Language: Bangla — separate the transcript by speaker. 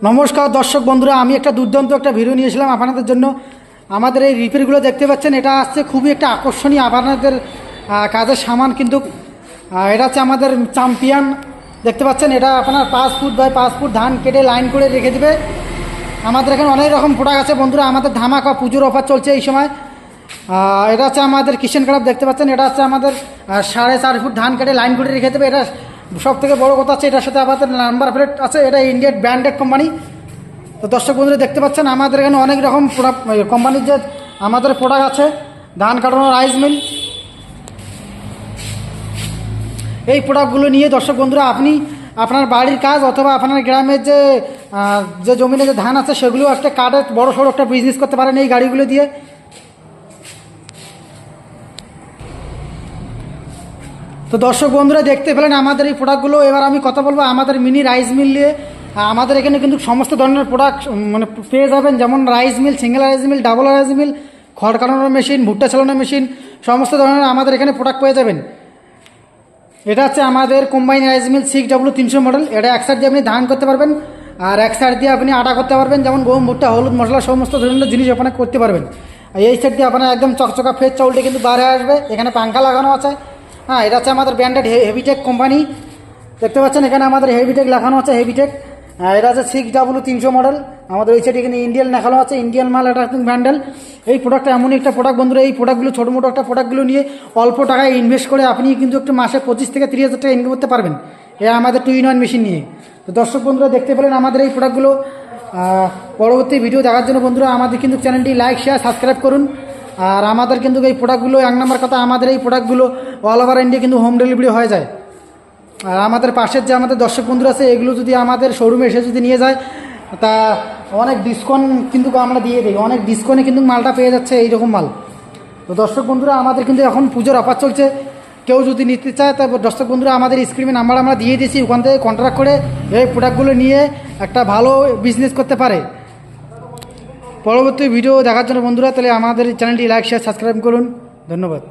Speaker 1: নমস্কার দর্শক বন্ধুরা, আমি একটা দুর্দান্ত একটা ভিডিও নিয়েছিলাম আপনাদের জন্য। আমাদের এই রিপেয়ারগুলো দেখতে পাচ্ছেন, এটা আসছে খুবই একটা আকর্ষণীয় আপনাদের কাজের সামান। কিন্তু এটা হচ্ছে আমাদের চ্যাম্পিয়ন, দেখতে পাচ্ছেন। এটা আপনার 5 ফুট বাই 5 ফুট ধান কেটে লাইন করে রেখে দেবে। আমাদের এখানে অনেক রকম প্রোডাক্ট আছে বন্ধুরা। আমাদের ধামাকা পুজোর অফার চলছে এই সময়। এটা হচ্ছে আমাদের কিচেন কাপ, দেখতে পাচ্ছেন। এটা হচ্ছে আমাদের 4.5 ফুট ধান কেটে লাইন করে রেখে দেবে। এটা সব থেকে বড় কথা আছে, এটার সাথে আমাদের নাম্বার প্লেট আছে। এটা ইন্ডিয়ান ব্র্যান্ডেড কোম্পানি। তো দর্শক বন্ধুরা দেখতে পাচ্ছেন, আমাদের এখানে অনেক রকম কোম্পানির যে আমাদের প্রোডাক্ট আছে। ধান কাটানো রাইস মিল, এই প্রোডাক্টগুলো নিয়ে দর্শক বন্ধুরা আপনি আপনার বাড়ির কাজ অথবা আপনার গ্রামের যে জমিনে যে ধান আছে সেগুলো একটা কার্ডের বড় সড়ো একটা বিজনেস করতে পারেন এই গাড়িগুলো দিয়ে। তো দর্শক বন্ধুরা দেখতে পেলেন আমাদের এই প্রোডাক্টগুলো। এবার আমি কথা বলবো আমাদের মিনি রাইস মিল নিয়ে। আমাদের এখানে কিন্তু সমস্ত ধরনের প্রোডাক্ট মানে পেয়ে যাবেন, যেমন rice mill, single rice mill, double rice mill, খড় কাটানোর মেশিন, ভুট্টা চালানোর মেশিন, সমস্ত ধরনের আমাদের এখানে প্রোডাক্ট পেয়ে যাবেন। এটা হচ্ছে আমাদের combine rice mill 6W300 model. এটা এক সাইড দিয়ে আপনি ধান করতে পারবেন, আর এক সাইড দিয়ে আপনি আটা করতে পারবেন, যেমন গম, ভুট্টা, হলুদ, মশলা সমস্ত ধরনের জিনিস আপনারা করতে পারবেন। আর এই সাইড দিয়ে আপনার একদম চকচকা ফ্রেশ চাউলটা কিন্তু বাইরে আসবে। এখানে পাঙ্খা লাগানো আছে। হ্যাঁ, এটা হচ্ছে আমাদের ব্র্যান্ডেড হেভিটেক কোম্পানি, দেখতে পাচ্ছেন। এখানে আমাদের হেভিটেক লেখানো আছে, হেভিটেক। এটা হচ্ছে 6W300 মডেল। আমাদের ওই সাইডে এখানে ইন্ডিয়ান লেখানো আছে, ইন্ডিয়ান মাল। এটা একদম ব্র্যান্ডেল। এই প্রোডাক্টটা এমনই একটা প্রোডাক্ট বন্ধুরা। এই প্রোডাক্টগুলো ছোটো মোটো একটা প্রোডাক্টগুলো নিয়ে অল্প টাকায় ইনভেস্ট করে আপনি কিন্তু একটা মাসে 25 থেকে 30 হাজার টাকা ইনকাম করতে পারবেন এই আমাদের 2-in-1 মেশিন নিয়ে। তো দর্শক বন্ধুরা দেখতে পেলেন আমাদের এই প্রোডাক্টগুলো। পরবর্তী ভিডিও দেখার জন্য বন্ধুরা আমাদের কিন্তু চ্যানেলটি লাইক, শেয়ার, সাবস্ক্রাইব করুন। আর আমাদের কিন্তু এই প্রোডাক্টগুলো, এক নম্বর কথা, আমাদের এই প্রোডাক্টগুলো অল ওভার ইন্ডিয়া কিন্তু হোম ডেলিভারি হয়ে যায়। আর আমাদের পাশের যে আমাদের দর্শক বন্ধুরা আছে, এগুলো যদি আমাদের শোরুমে এসে যদি নিয়ে যায় তা অনেক ডিসকাউন্ট কিন্তু আমরা দিয়ে দিই। অনেক ডিসকাউন্টে কিন্তু মালটা পেয়ে যাচ্ছে এইরকম মাল। তো দর্শক বন্ধুরা আমাদের কিন্তু এখন পুজোর অফার চলছে। কেউ যদি নিতে চায় তা দর্শক বন্ধুরা আমাদের স্ক্রিনে নাম্বার আমরা দিয়ে দিয়েছি, ওখান থেকে কন্ট্যাক্ট করে এই প্রোডাক্টগুলো নিয়ে একটা ভালো বিজনেস করতে পারে। পরবর্তী ভিডিও দেখার জন্য বন্ধুরা তাহলে আমাদের চ্যানেলটি লাইক, শেয়ার, সাবস্ক্রাইব করুন। ধন্যবাদ।